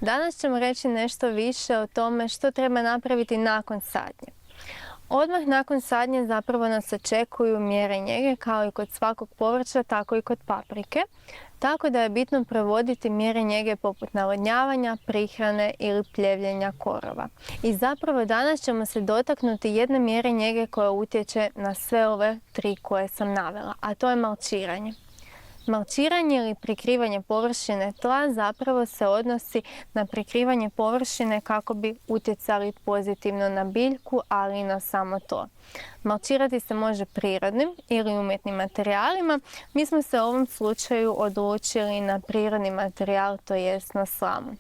Danas ćemo reći nešto više o tome što treba napraviti nakon sadnje. Odmah nakon sadnje zapravo nas očekuju mjere njege kao i kod svakog povrća, tako i kod paprike. Tako da je bitno provoditi mjere njege poput navodnjavanja, prihrane ili pljevljenja korova. I zapravo danas ćemo se dotaknuti jedne mjere njege koja utječe na sve ove tri koje sam navela, a to je malčiranje. Malčiranje ili prikrivanje površine tla zapravo se odnosi na prikrivanje površine kako bi utjecali pozitivno na biljku, ali i na samo tlo. Malčirati se može prirodnim ili umjetnim materijalima. Mi smo se u ovom slučaju odlučili na prirodni materijal, to jest na slamu.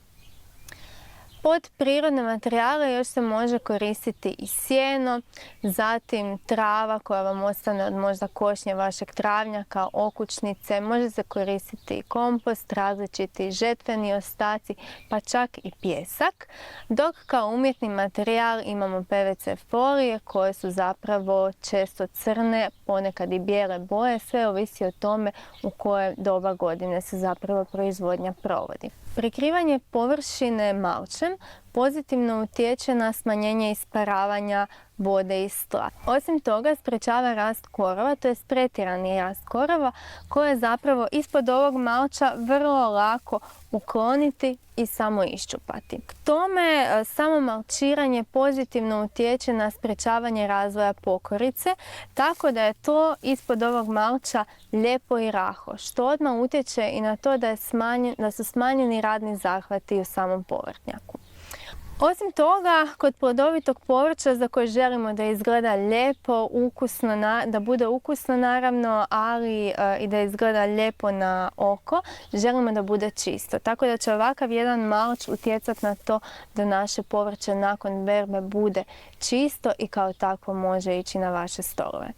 Pod prirodne materijale još se može koristiti i sjeno, zatim trava koja vam ostane od možda košnje vašeg travnjaka, okućnice, može se koristiti i kompost, različiti žetveni ostaci, pa čak i pijesak. Dok kao umjetni materijal imamo PVC folije koje su zapravo često crne, ponekad i bijele boje, sve ovisi o tome u koje doba godine se zapravo proizvodnja provodi. Prikrivanje površine malčem pozitivno utječe na smanjenje isparavanja vode iz tla. Osim toga sprečava rast korova, to je pretjerani rast korova koje zapravo ispod ovog malča vrlo lako ukloniti i samo iščupati. K tome samo malčiranje pozitivno utječe na sprečavanje razvoja pokorice, tako da je tlo ispod ovog malča lijepo i raho, što odmah utječe i na to da su smanjeni radni zahvati u samom povrtnjaku. Osim toga, kod plodovitog povrća za koje želimo da izgleda lijepo, ukusno, da bude ukusno naravno, ali i da izgleda lijepo na oko, želimo da bude čisto. Tako da će ovakav jedan malč utjecati na to da naše povrće nakon berbe bude čisto i kao takvo može ići na vaše stolove.